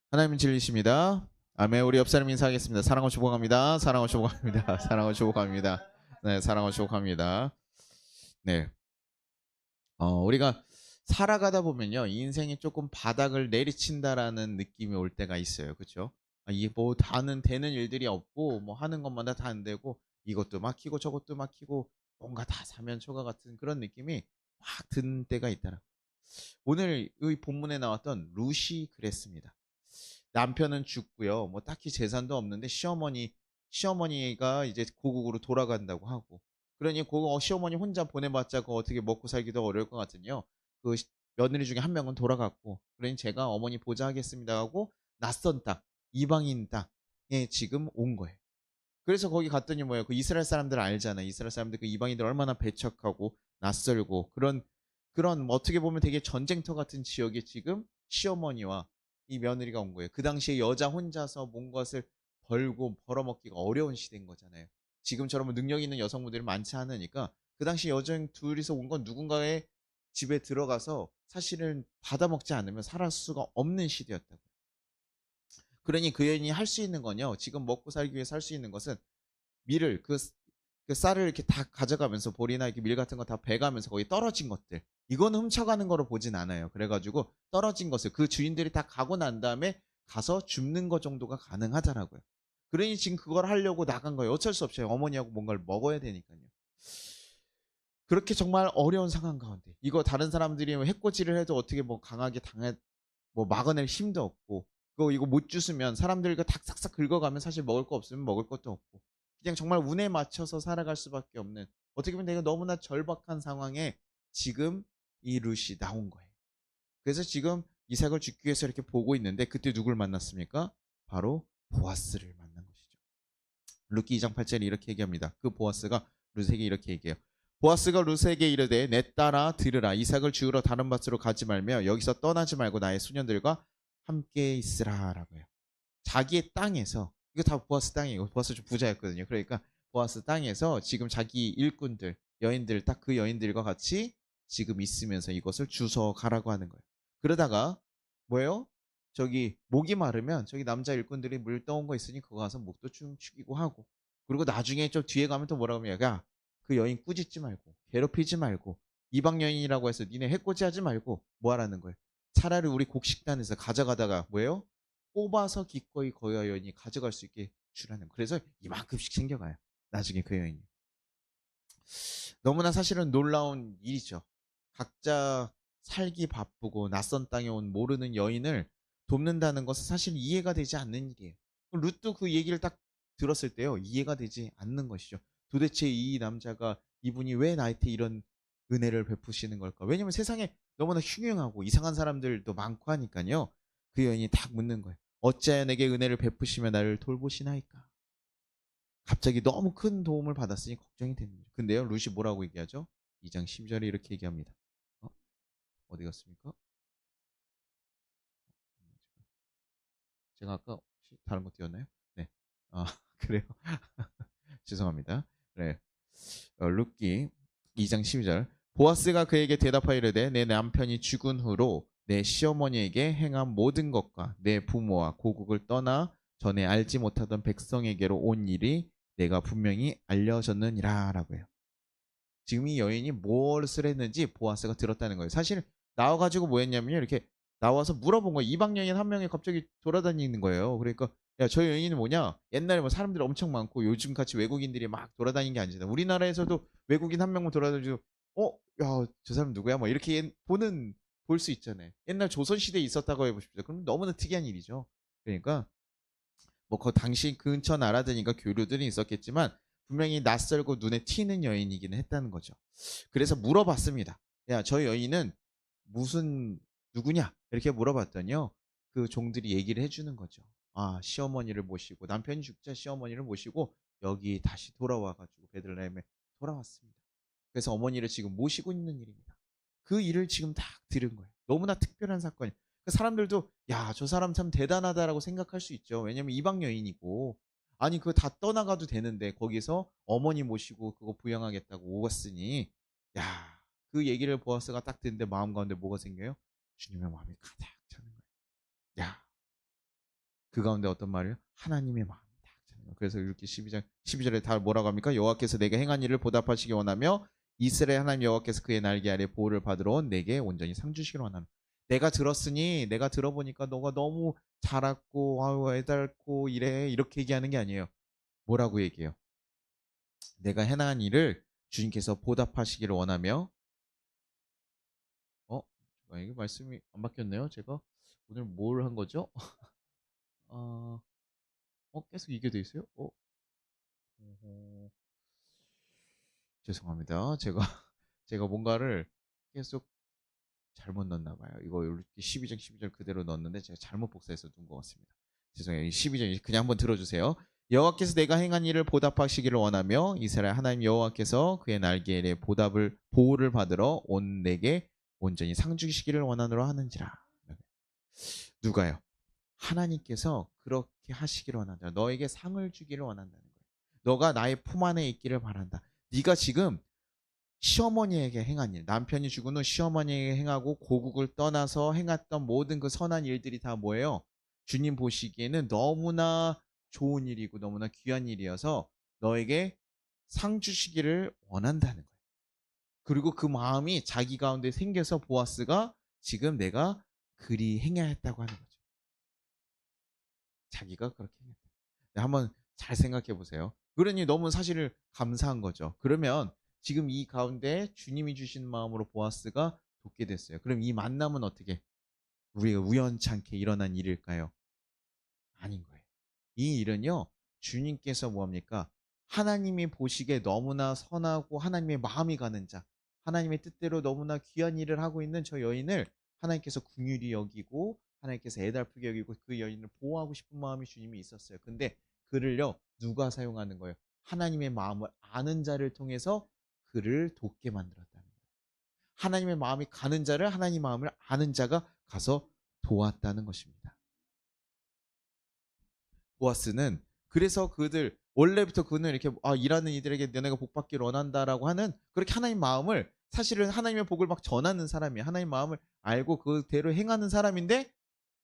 하나님 진리십니다. 아멘. 우리 옆 사람 인사하겠습니다. 사랑하고 축복합니다. 사랑하고 축복합니다. 사랑하고 축복합니다. 네, 사랑하고 축복합니다. 네, 우리가 살아가다 보면요, 인생이 조금 바닥을 내리친다라는 느낌이 올 때가 있어요, 그렇죠? 이게 뭐 다는 되는 일들이 없고, 뭐 하는 것마다 다 안 되고, 이것도 막히고 저것도 막히고, 뭔가 다 사면초가 같은 그런 느낌이 확 드는 때가 있더라. 오늘 이 본문에 나왔던 룻이 그랬습니다. 남편은 죽고요. 뭐 딱히 재산도 없는데 시어머니가 이제 고국으로 돌아간다고 하고. 그러니 시어머니 혼자 보내봤자 그 어떻게 먹고 살기도 어려울 것 같으니요. 며느리 중에 한 명은 돌아갔고. 그러니 제가 어머니 보좌하겠습니다 하고 낯선 땅, 이방인 땅에 지금 온 거예요. 그래서 거기 갔더니 뭐예요? 그 이스라엘 사람들 알잖아요. 이스라엘 사람들 그 이방인들 얼마나 배척하고 낯설고 그런 뭐 어떻게 보면 되게 전쟁터 같은 지역에 지금 시어머니와 이 며느리가 온 거예요. 그 당시에 여자 혼자서 뭔 것을 벌어먹기가 어려운 시대인 거잖아요. 지금처럼 능력 있는 여성분들이 많지 않으니까 그 당시 여정 둘이서 온 건 누군가의 집에 들어가서 사실은 받아먹지 않으면 살아갈 수가 없는 시대였다고. 그러니 그 여인이 할 수 있는 건요. 지금 먹고 살기 위해서 할 수 있는 것은 밀을 그 쌀을 이렇게 다 가져가면서 보리나 이렇게 밀 같은 거 다 베가면서 거기 떨어진 것들 이거는 훔쳐가는 거로 보진 않아요. 그래가지고 떨어진 것을 그 주인들이 다 가고 난 다음에 가서 줍는 것 정도가 가능하더라고요. 그러니 지금 그걸 하려고 나간 거예요. 어쩔 수 없어요. 어머니하고 뭔가를 먹어야 되니까요. 그렇게 정말 어려운 상황 가운데 이거 다른 사람들이 해코지를 해도 어떻게 뭐 강하게 당해 뭐 막아낼 힘도 없고 이거 못 주스면 사람들 이거 닭싹싹 긁어가면 사실 먹을 거 없으면 먹을 것도 없고 그냥 정말 운에 맞춰서 살아갈 수밖에 없는 어떻게 보면 내가 너무나 절박한 상황에 지금 이 룻이 나온 거예요. 그래서 지금 이삭을 죽기 위해서 이렇게 보고 있는데 그때 누굴 만났습니까? 바로 보아스를 만난 것이죠. 룻기 2장 8절에 이렇게 얘기합니다. 그 보아스가 룻에게 이렇게 얘기해요. 보아스가 룻에게 이르되 내 딸아 들으라 이삭을 주우러 다른 밭으로 가지 말며 여기서 떠나지 말고 나의 수년들과 함께 있으라라고요. 자기의 땅에서 이거 다 보아스 땅이에요. 보아스 좀 부자였거든요. 그러니까 보아스 땅에서 지금 자기 일꾼들 여인들 딱 그 여인들과 같이 지금 있으면서 이것을 주워 가라고 하는 거예요. 그러다가 뭐예요? 저기 목이 마르면 저기 남자 일꾼들이 물 떠온 거 있으니 그거 가서 목도 좀 축이고 하고 그리고 나중에 좀 뒤에 가면 또 뭐라고 하면 야그 여인 꾸짖지 말고 괴롭히지 말고 이방 여인이라고 해서 니네 해코지하지 말고 뭐 하라는 거예요. 차라리 우리 곡식단에서 가져가다가 뭐예요? 뽑아서 기꺼이 그 여인이 가져갈 수 있게 주라는 거예요. 그래서 이만큼씩 챙겨가요. 나중에 그 여인이. 너무나 사실은 놀라운 일이죠. 각자 살기 바쁘고 낯선 땅에 온 모르는 여인을 돕는다는 것은 사실 이해가 되지 않는 일이에요. 룻도 그 얘기를 딱 들었을 때요. 이해가 되지 않는 것이죠. 도대체 이 남자가 이분이 왜 나한테 이런 은혜를 베푸시는 걸까? 왜냐면 세상에 너무나 흉흉하고 이상한 사람들도 많고 하니까요. 그 여인이 딱 묻는 거예요. 어찌하여 내게 은혜를 베푸시며 나를 돌보시나이까? 갑자기 너무 큰 도움을 받았으니 걱정이 되는 거죠. 근데요, 룻이 뭐라고 얘기하죠? 2장 10절에 이렇게 얘기합니다. 어? 어디 갔습니까? 제가 아까 혹시 다른 거 띄웠나요? 네. 아, 그래요. 죄송합니다. 네. 룻기 2장 12절. 보아스가 그에게 대답하이르되 내 남편이 죽은 후로 내 시어머니에게 행한 모든 것과 내 부모와 고국을 떠나 전에 알지 못하던 백성에게로 온 일이 내가 분명히 알려졌느니라 라고 해요. 지금 이 여인이 무엇을 했는지 보아스가 들었다는 거예요. 사실 나와가지고 뭐 했냐면요. 이렇게 나와서 물어본 거예요. 이방 여인 한 명이 갑자기 돌아다니는 거예요. 그러니까 야, 저 여인은 뭐냐? 옛날에 뭐 사람들이 엄청 많고 요즘 같이 외국인들이 막 돌아다니는 게 아니잖아요. 우리나라에서도 외국인 한 명만 돌아다니고 야, 저 사람 누구야? 뭐 이렇게 볼 수 있잖아요. 옛날 조선 시대에 있었다고 해보십시오. 그럼 너무나 특이한 일이죠. 그러니까 뭐 그 당시 근처 나라들이니까 교류들이 있었겠지만 분명히 낯설고 눈에 튀는 여인이기는 했다는 거죠. 그래서 물어봤습니다. 야, 저 여인은 무슨 누구냐? 이렇게 물어봤더니요. 그 종들이 얘기를 해주는 거죠. 아, 시어머니를 모시고 남편이 죽자 시어머니를 모시고 여기 다시 돌아와가지고 베들레헴에 돌아왔습니다. 그래서 어머니를 지금 모시고 있는 일입니다. 그 일을 지금 딱 들은 거예요. 너무나 특별한 사건이에요. 사람들도 야, 저 사람 참 대단하다라고 생각할 수 있죠. 왜냐면 이방 여인이고 아니 그거 다 떠나가도 되는데 거기서 어머니 모시고 그거 부양하겠다고 오갔으니 야, 그 얘기를 보아스가 딱 듣는데 마음 가운데 뭐가 생겨요? 주님의 마음이 가득 차는 거예요. 야, 그 가운데 어떤 말이에요? 하나님의 마음이 딱 찾는 거예요. 그래서 이렇게 12장 12절에 다 뭐라고 합니까? 여호와께서 내게 행한 일을 보답하시기 원하며 이스라엘 하나님 여호와께서 그의 날개 아래 보호를 받으러 온 내게 온전히 상 주시기를 원하는. 내가 들었으니 내가 들어보니까 너가 너무 잘았고 아유 애달고 이래 이렇게 얘기하는 게 아니에요. 뭐라고 얘기해요? 내가 행한 일을 주님께서 보답하시기를 원하며 이게 말씀이 안 바뀌었네요. 제가 오늘 뭘 한 거죠? 어, 계속 이게 돼 있어요? 어허. 죄송합니다. 제가 제가 뭔가를 계속 잘못 넣었나 봐요. 이거 이렇게 12장 12절 그대로 넣었는데 제가 잘못 복사해서 둔 것 같습니다. 죄송해요. 이 12절 그냥 한번 들어주세요. 여호와께서 내가 행한 일을 보답하시기를 원하며 이스라엘 하나님 여호와께서 그의 날개에 보호를 받으러 온 내게 온전히 상 주시기를 원하노라 하는지라. 누가요? 하나님께서 그렇게 하시기를 원한다. 너에게 상을 주기를 원한다는 거예요. 너가 나의 품 안에 있기를 바란다. 네가 지금 시어머니에게 행한 일, 남편이 죽은 후 시어머니에게 행하고 고국을 떠나서 행했던 모든 그 선한 일들이 다 뭐예요? 주님 보시기에는 너무나 좋은 일이고 너무나 귀한 일이어서 너에게 상 주시기를 원한다는 거예요. 그리고 그 마음이 자기 가운데 생겨서 보아스가 지금 내가 그리 행해야 했다고 하는 거죠. 자기가 그렇게 행했다. 한번 잘 생각해 보세요. 그러니 너무 사실을 감사한 거죠. 그러면 지금 이 가운데 주님이 주신 마음으로 보아스가 돕게 됐어요. 그럼 이 만남은 어떻게 우리가 우연찮게 일어난 일일까요? 아닌 거예요. 이 일은요, 주님께서 뭐합니까? 하나님이 보시기에 너무나 선하고 하나님의 마음이 가는 자, 하나님의 뜻대로 너무나 귀한 일을 하고 있는 저 여인을 하나님께서 긍휼히 여기고 하나님께서 애달프게 여기고 그 여인을 보호하고 싶은 마음이 주님이 있었어요. 근데 그를요, 누가 사용하는 거예요? 하나님의 마음을 아는 자를 통해서 그를 돕게 만들었다는 거예요. 하나님의 마음이 가는 자를 하나님 마음을 아는 자가 가서 도왔다는 것입니다. 보아스는 그래서 그들 원래부터 그는 이렇게 일하는 이들에게 너네가 복받기를 원한다라고 하는 그렇게 하나님 마음을 사실은 하나님의 복을 막 전하는 사람이에요. 하나님 마음을 알고 그대로 행하는 사람인데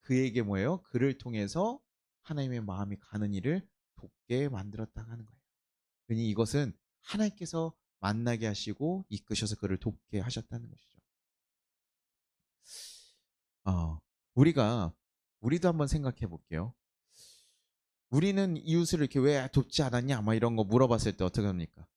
그에게 뭐예요? 그를 통해서 하나님의 마음이 가는 일을 돕게 만들었다고 하는 거예요. 그러니 이것은 하나님께서 만나게 하시고 이끄셔서 그를 돕게 하셨다는 것이죠. 우리도 한번 생각해 볼게요. 우리는 이웃을 이렇게 왜 돕지 않았냐? 아마 이런 거 물어봤을 때 어떻게 합니까?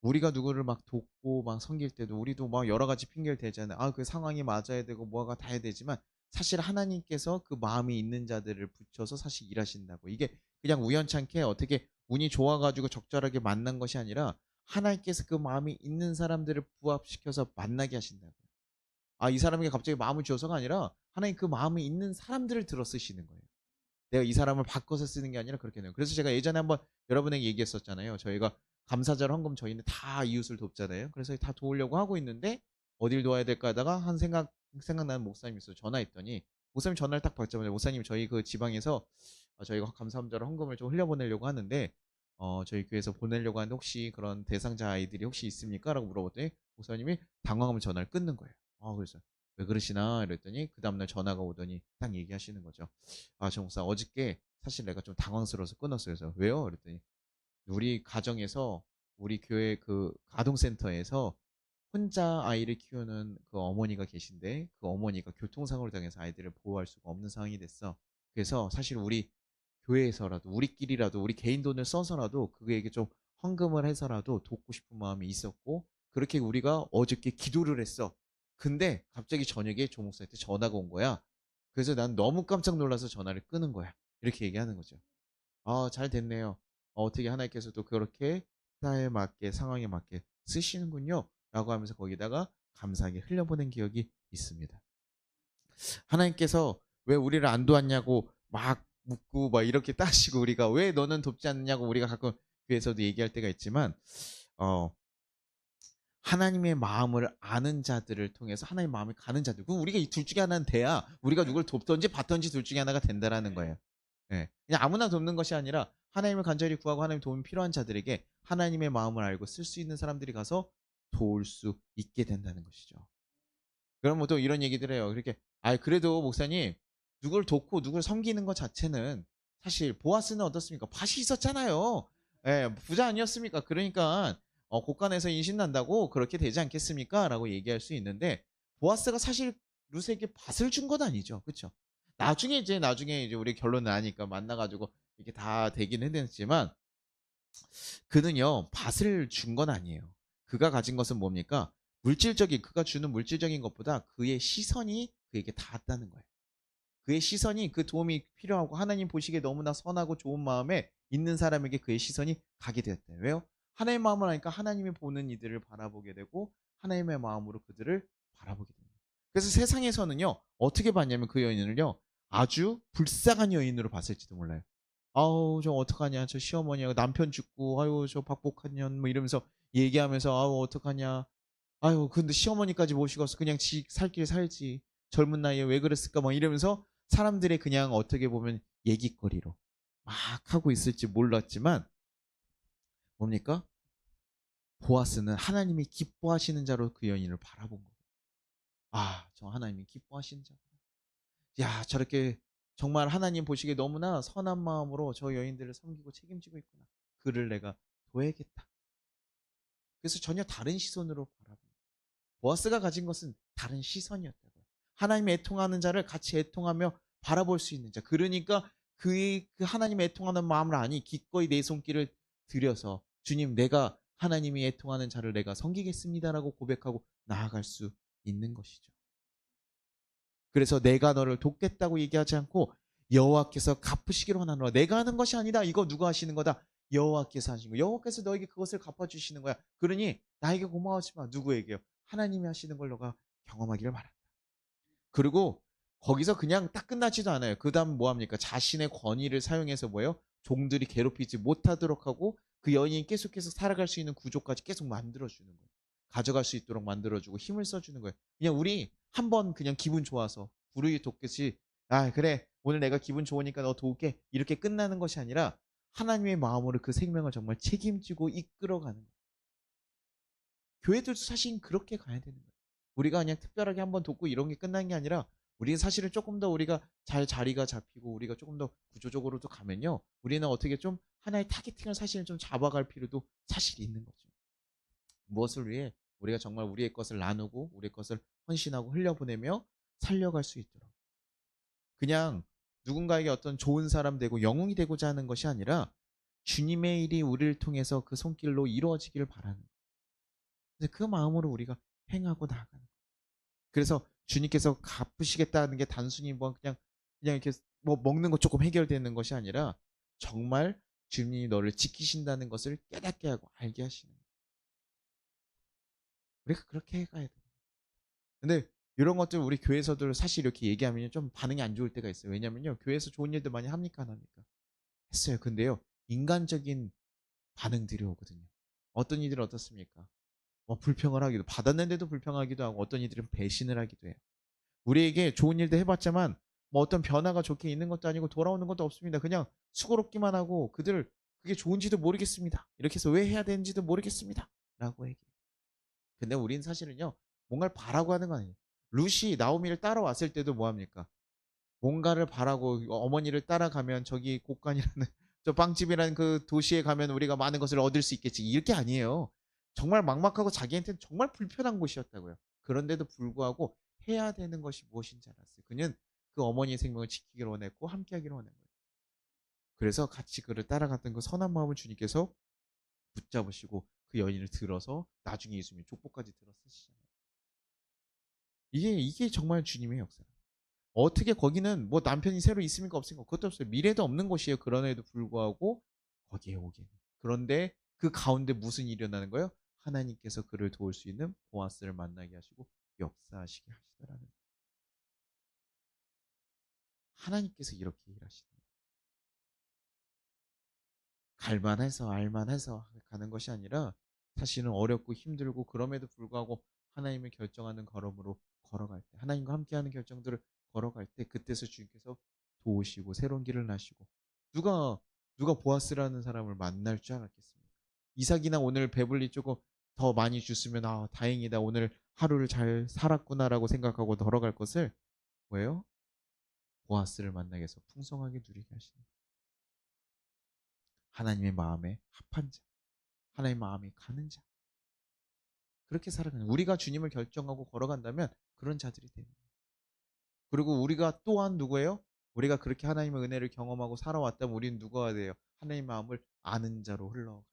우리가 누구를 막 돕고 막 섬길 때도 우리도 막 여러 가지 핑계를 대잖아요. 그 상황이 맞아야 되고 뭐가 다 해야 되지만 사실 하나님께서 그 마음이 있는 자들을 붙여서 사실 일하신다고. 이게 그냥 우연찮게 어떻게 운이 좋아가지고 적절하게 만난 것이 아니라 하나님께서 그 마음이 있는 사람들을 부합시켜서 만나게 하신다고. 이 사람에게 갑자기 마음을 주어서가 아니라 하나님 그 마음이 있는 사람들을 들어 쓰시는 거예요. 내가 이 사람을 바꿔서 쓰는 게 아니라 그렇게 돼요. 그래서 제가 예전에 한번 여러분에게 얘기했었잖아요. 저희가 감사절 헌금 저희는 다 이웃을 돕잖아요. 그래서 다 도우려고 하고 있는데 어딜 도와야 될까 하다가 한 생각나는 목사님이 있어요. 전화했더니 목사님 전화를 딱 받자마자 목사님 저희 그 지방에서 저희가 감사절 헌금을 좀 흘려보내려고 하는데 저희 교회에서 보내려고 하는데 혹시 그런 대상자 아이들이 혹시 있습니까? 라고 물어봤더니 목사님이 당황하면 전화를 끊는 거예요. 그래서 왜 그러시나 이랬더니 그 다음날 전화가 오더니 딱 얘기하시는 거죠. 저 목사 어저께 사실 내가 좀 당황스러워서 끊었어요. 그래서 왜요? 그랬더니 우리 가정에서 우리 교회 그 아동센터에서 혼자 아이를 키우는 그 어머니가 계신데 그 어머니가 교통사고를 당해서 아이들을 보호할 수가 없는 상황이 됐어. 그래서 사실 우리 교회에서라도 우리끼리라도 우리 개인 돈을 써서라도 그에게 좀 헌금을 해서라도 돕고 싶은 마음이 있었고 그렇게 우리가 어저께 기도를 했어. 근데 갑자기 저녁에 조 목사한테 전화가 온 거야. 그래서 난 너무 깜짝 놀라서 전화를 끊은 거야. 이렇게 얘기하는 거죠. 잘 됐네요. 어떻게 하나님께서도 그렇게 때에 맞게 상황에 맞게 쓰시는군요. 라고 하면서 거기다가 감사하게 흘려보낸 기억이 있습니다. 하나님께서 왜 우리를 안 도왔냐고 막 묻고 막 이렇게 따시고 우리가 왜 너는 돕지 않느냐고 우리가 가끔 교회에서도 얘기할 때가 있지만 하나님의 마음을 아는 자들을 통해서 하나님의 마음이 가는 자들. 그럼 우리가 이 둘 중에 하나는 돼야 우리가 누굴 돕든지 받든지 둘 중에 하나가 된다라는 거예요. 예. 그냥 아무나 돕는 것이 아니라 하나님을 간절히 구하고 하나님 도움이 필요한 자들에게 하나님의 마음을 알고 쓸 수 있는 사람들이 가서 도울 수 있게 된다는 것이죠. 그럼 또 이런 얘기들 해요. 그렇게 그래도 목사님 누굴 돕고 누굴 섬기는 것 자체는 사실 보아스는 어떻습니까? 밭이 있었잖아요. 예, 부자 아니었습니까? 그러니까 곳간에서 인신난다고 그렇게 되지 않겠습니까? 라고 얘기할 수 있는데 보아스가 사실 룻에게 밭을 준 건 아니죠. 그렇죠? 나중에 이제 우리 결론을 아니까 만나가지고 이렇게 다 되긴 했지만 그는요 밭을 준 건 아니에요. 그가 가진 것은 뭡니까? 그가 주는 물질적인 것보다 그의 시선이 그에게 닿았다는 거예요. 그의 시선이 그 도움이 필요하고 하나님 보시기에 너무나 선하고 좋은 마음에 있는 사람에게 그의 시선이 가게 되었다. 왜요? 하나님의 마음을 하니까 하나님이 보는 이들을 바라보게 되고 하나님의 마음으로 그들을 바라보게 됩니다. 그래서 세상에서는요 어떻게 봤냐면 그 여인을요 아주 불쌍한 여인으로 봤을지도 몰라요. 아우 저 어떡하냐 저 시어머니하고 남편 죽고 아유 저 박복한 년 뭐 이러면서 얘기하면서 아우 어떡하냐 아유 근데 시어머니까지 모시고 와서 그냥 지 살 길 살지 젊은 나이에 왜 그랬을까 막 이러면서 사람들의 그냥 어떻게 보면 얘기거리로 막 하고 있을지 몰랐지만 뭡니까? 보아스는 하나님이 기뻐하시는 자로 그 여인을 바라본 거예요. 아, 저 하나님이 기뻐하시는 자. 야, 저렇게 정말 하나님 보시기에 너무나 선한 마음으로 저 여인들을 섬기고 책임지고 있구나. 그를 내가 둬야겠다. 그래서 전혀 다른 시선으로 바라본 거예요. 보아스가 가진 것은 다른 시선이었다고요. 하나님의 애통하는 자를 같이 애통하며 바라볼 수 있는 자. 그러니까 그 하나님의 애통하는 마음을 아니 기꺼이 내 손길을 들여서 주님 내가 하나님이 애통하는 자를 내가 섬기겠습니다라고 고백하고 나아갈 수 있는 것이죠. 그래서 내가 너를 돕겠다고 얘기하지 않고 여호와께서 갚으시기로 하나노라. 내가 하는 것이 아니다. 이거 누가 하시는 거다. 여호와께서 하시는 거. 여호와께서 너에게 그것을 갚아주시는 거야. 그러니 나에게 고마워하지 마. 누구에게요? 하나님이 하시는 걸 너가 경험하기를 바란다. 그리고 거기서 그냥 딱 끝나지도 않아요. 그 다음 뭐합니까? 자신의 권위를 사용해서 뭐예요? 종들이 괴롭히지 못하도록 하고 그 여인이 계속해서 살아갈 수 있는 구조까지 계속 만들어주는 거예요. 가져갈 수 있도록 만들어주고 힘을 써주는 거예요. 그냥 우리 한번 그냥 기분 좋아서 부르기 돕듯이 아 그래 오늘 내가 기분 좋으니까 너 도울게 이렇게 끝나는 것이 아니라 하나님의 마음으로 그 생명을 정말 책임지고 이끌어가는 거예요. 교회들도 사실 그렇게 가야 되는 거예요. 우리가 그냥 특별하게 한번 돕고 이런 게 끝난 게 아니라 우리는 사실은 조금 더 우리가 잘 자리가 잡히고 우리가 조금 더 구조적으로도 가면요. 우리는 어떻게 좀 하나의 타겟팅을 사실은 좀 잡아갈 필요도 사실 있는 거죠. 무엇을 위해 우리가 정말 우리의 것을 나누고 우리의 것을 헌신하고 흘려보내며 살려갈 수 있도록. 그냥 누군가에게 어떤 좋은 사람 되고 영웅이 되고자 하는 것이 아니라 주님의 일이 우리를 통해서 그 손길로 이루어지기를 바라는 거예요. 근데 그 마음으로 우리가 행하고 나아가는 거예요. 그래서 주님께서 갚으시겠다는 게 단순히 뭐 그냥 이렇게 뭐 먹는 거 조금 해결되는 것이 아니라 정말 주님이 너를 지키신다는 것을 깨닫게 하고 알게 하시는 거예요. 우리가 그렇게 해가야 돼요. 근데 이런 것들 우리 교회에서도 사실 이렇게 얘기하면 좀 반응이 안 좋을 때가 있어요. 왜냐면요. 교회에서 좋은 일들 많이 합니까 안 합니까? 했어요. 근데요. 인간적인 반응들이 오거든요. 어떤 이들은 어떻습니까? 불평을 하기도 받았는데도 불평하기도 하고 어떤 이들은 배신을 하기도 해요. 우리에게 좋은 일도 해봤지만 뭐 어떤 변화가 좋게 있는 것도 아니고 돌아오는 것도 없습니다. 그냥 수고롭기만 하고 그게 좋은지도 모르겠습니다. 이렇게 해서 왜 해야 되는지도 모르겠습니다. 라고 얘기해요. 근데 우린 사실은요. 뭔가를 바라고 하는 거 아니에요. 루시 나오미를 따라왔을 때도 뭐합니까? 뭔가를 바라고 어머니를 따라가면 저기 곡간이라는 저 빵집이라는 그 도시에 가면 우리가 많은 것을 얻을 수 있겠지. 이렇게 아니에요. 정말 막막하고 자기한테는 정말 불편한 곳이었다고요. 그런데도 불구하고 해야 되는 것이 무엇인지 알았어요. 그는 그 어머니의 생명을 지키기를 원했고 함께하기를 원한 거예요. 그래서 같이 그를 따라갔던 그 선한 마음을 주님께서 붙잡으시고 그 여인을 들어서 나중에 예수님이 족보까지 들었으시잖아요. 이게 정말 주님의 역사예요. 어떻게 거기는 뭐 남편이 새로 있습니까 없습니까? 그것도 없어요. 미래도 없는 곳이에요. 그런에도 불구하고 거기에 오게. 그런데 그 가운데 무슨 일이 일어나는 거예요? 하나님께서 그를 도울 수 있는 보아스를 만나게 하시고 역사하시게 하시더라는 거예요. 하나님께서 이렇게 일하시는 거예요. 갈만해서 알만해서 가는 것이 아니라 사실은 어렵고 힘들고 그럼에도 불구하고 하나님을 결정하는 걸음으로 걸어갈 때 하나님과 함께하는 결정들을 걸어갈 때 그때서 주님께서 도우시고 새로운 길을 나시고 누가 보아스라는 사람을 만날 줄 알았겠습니까? 이삭이나 오늘 배불리 조금 더 많이 줬으면 아 다행이다 오늘 하루를 잘 살았구나라고 생각하고 걸어갈 것을 뭐예요? 보아스를 만나게 해서 풍성하게 누리게 하시는 거예요. 하나님의 마음에 합한 자, 하나님의 마음이 가는 자, 그렇게 살아가는, 우리가 주님을 결정하고 걸어간다면 그런 자들이 되는 거예요. 그리고 우리가 또한 누구예요? 우리가 그렇게 하나님의 은혜를 경험하고 살아왔다면 우리는 누구가 돼요? 하나님의 마음을 아는 자로 흘러가요.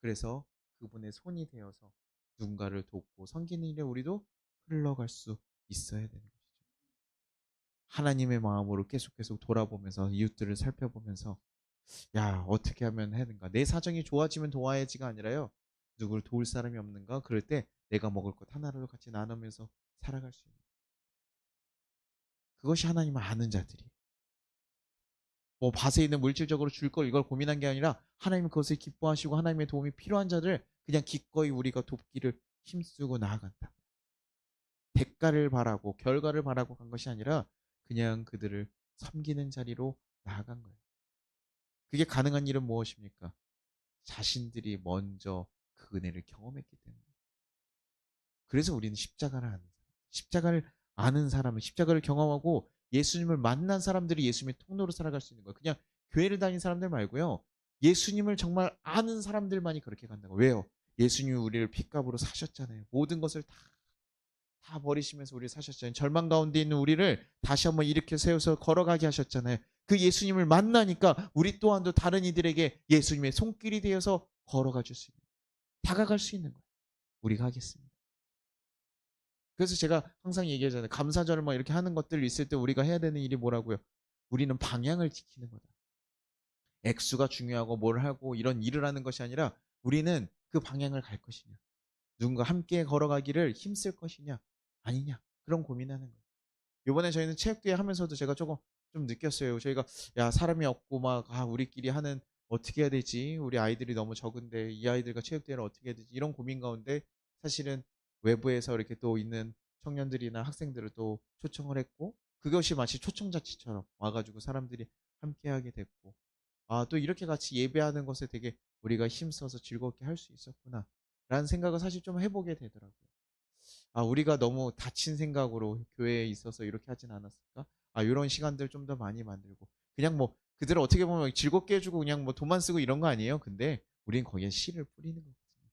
그래서 그분의 손이 되어서 누군가를 돕고 섬기는 일에 우리도 흘러갈 수 있어야 되는 것이죠. 하나님의 마음으로 계속 돌아보면서 이웃들을 살펴보면서 야, 어떻게 하면 해야 되는가? 내 사정이 좋아지면 도와야지가 아니라요. 누굴 도울 사람이 없는가? 그럴 때 내가 먹을 것 하나라도 같이 나누면서 살아갈 수 있는, 그것이 하나님을 아는 자들이. 뭐 밭에 있는 물질적으로 줄 걸 이걸 고민한 게 아니라 하나님은 그것을 기뻐하시고 하나님의 도움이 필요한 자들 그냥 기꺼이 우리가 돕기를 힘쓰고 나아간다. 대가를 바라고 결과를 바라고 간 것이 아니라 그냥 그들을 섬기는 자리로 나아간 거예요. 그게 가능한 일은 무엇입니까? 자신들이 먼저 그 은혜를 경험했기 때문에. 그래서 우리는 십자가를 아는 사람, 십자가를 아는 사람은 십자가를 경험하고 예수님을 만난 사람들이 예수님의 통로로 살아갈 수 있는 거예요. 그냥 교회를 다니는 사람들 말고요. 예수님을 정말 아는 사람들만이 그렇게 간다고. 왜요? 예수님이 우리를 핏값으로 사셨잖아요. 모든 것을 다 버리시면서 우리를 사셨잖아요. 절망 가운데 있는 우리를 다시 한번 일으켜 세워서 걸어가게 하셨잖아요. 그 예수님을 만나니까 우리 또한도 다른 이들에게 예수님의 손길이 되어서 걸어가 줄 수 있는, 다가갈 수 있는 거예요. 우리가 하겠습니다. 그래서 제가 항상 얘기하잖아요. 감사절을 막 이렇게 하는 것들 있을 때 우리가 해야 되는 일이 뭐라고요? 우리는 방향을 지키는 거다. 액수가 중요하고 뭘 하고 이런 일을 하는 것이 아니라 우리는 그 방향을 갈 것이냐, 누군가 함께 걸어가기를 힘쓸 것이냐 아니냐, 그런 고민하는 거예요. 이번에 저희는 체육대회 하면서도 제가 조금 좀 느꼈어요. 저희가 야, 사람이 없고 막 우리끼리 하는, 어떻게 해야 되지? 우리 아이들이 너무 적은데 이 아이들과 체육대회를 어떻게 해야 되지? 이런 고민 가운데 사실은 외부에서 이렇게 또 있는 청년들이나 학생들을 또 초청을 했고, 그것이 마치 초청자치처럼 와가지고 사람들이 함께하게 됐고, 또 이렇게 같이 예배하는 것에 되게 우리가 힘써서 즐겁게 할 수 있었구나 라는 생각을 사실 좀 해보게 되더라고요. 우리가 너무 다친 생각으로 교회에 있어서 이렇게 하진 않았을까? 이런 시간들 좀 더 많이 만들고, 그냥 뭐 그들을 어떻게 보면 즐겁게 해주고 그냥 뭐 돈만 쓰고 이런 거 아니에요. 근데 우린 거기에 씨를 뿌리는 거거든요.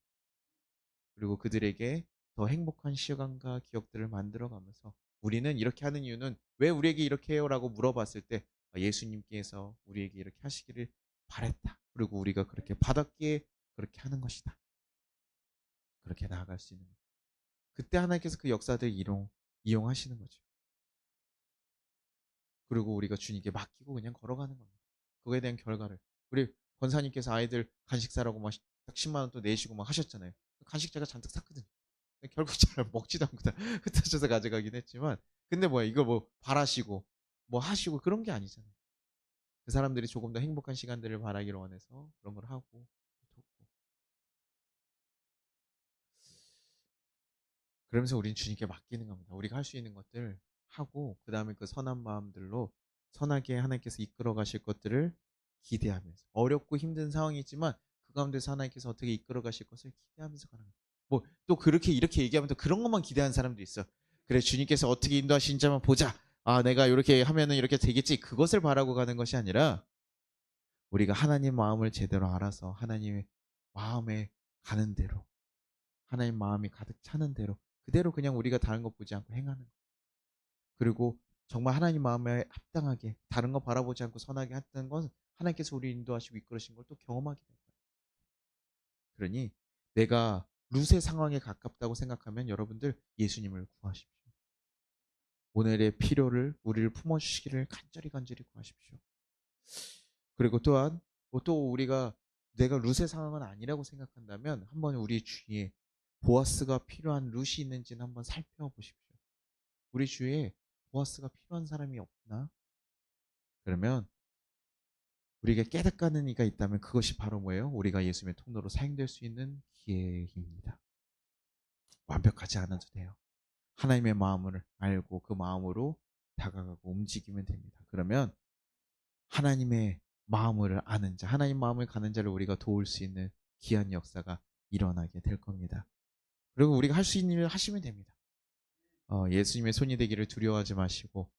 그리고 그들에게 더 행복한 시간과 기억들을 만들어가면서, 우리는 이렇게 하는 이유는 왜 우리에게 이렇게 해요라고 물어봤을 때 예수님께서 우리에게 이렇게 하시기를 바랬다. 그리고 우리가 그렇게 받았기에 그렇게 하는 것이다. 그렇게 나아갈 수 있는, 그때 하나님께서 그 역사들 이용하시는 거죠. 그리고 우리가 주님께 맡기고 그냥 걸어가는 겁니다. 그거에 대한 결과를, 우리 권사님께서 아이들 간식 사라고 막 10만 원 또 내시고 막 하셨잖아요. 간식 제가 잔뜩 샀거든요. 결국 잘 먹지도 않고 다 흩어져서 가져가긴 했지만, 근데 뭐야, 이거 뭐 바라시고 뭐 하시고 그런 게 아니잖아요. 그 사람들이 조금 더 행복한 시간들을 바라기를 원해서 그런 걸 하고 돕고. 그러면서 우린 주님께 맡기는 겁니다. 우리가 할 수 있는 것들 하고, 그 다음에 그 선한 마음들로 선하게 하나님께서 이끌어 가실 것들을 기대하면서, 어렵고 힘든 상황이지만 그 가운데서 하나님께서 어떻게 이끌어 가실 것을 기대하면서 가는 거예요. 뭐 또 그렇게 이렇게 얘기하면 또 그런 것만 기대하는 사람도 있어. 그래, 주님께서 어떻게 인도하시는지 한번 보자. 내가 이렇게 하면은 이렇게 되겠지. 그것을 바라고 가는 것이 아니라, 우리가 하나님 마음을 제대로 알아서 하나님의 마음에 가는 대로, 하나님 마음이 가득 차는 대로 그대로 그냥 우리가 다른 것 보지 않고 행하는 것. 그리고 정말 하나님 마음에 합당하게 다른 거 바라보지 않고 선하게 했던 건 하나님께서 우리 인도하시고 이끌으신 걸 또 경험하게 될 거예요. 그러니 내가 룻의 상황에 가깝다고 생각하면 여러분들 예수님을 구하십시오. 오늘의 필요를 우리를 품어주시기를 간절히 구하십시오. 그리고 또한 또 우리가 내가 룻의 상황은 아니라고 생각한다면 한번 우리 주위에 보아스가 필요한 룻이 있는지는 한번 살펴보십시오. 우리 주위에 보아스가 필요한 사람이 없나? 그러면 우리에게 깨닫가는 이가 있다면 그것이 바로 뭐예요? 우리가 예수님의 통로로 사용될 수 있는 기회입니다. 완벽하지 않아도 돼요. 하나님의 마음을 알고 그 마음으로 다가가고 움직이면 됩니다. 그러면 하나님의 마음을 아는 자, 하나님 마음을 가는 자를 우리가 도울 수 있는 귀한 역사가 일어나게 될 겁니다. 그리고 우리가 할 수 있는 일을 하시면 됩니다. 예수님의 손이 되기를 두려워하지 마시고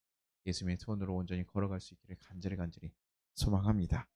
예수님의 손으로 온전히 걸어갈 수 있기를 간절히 소망합니다.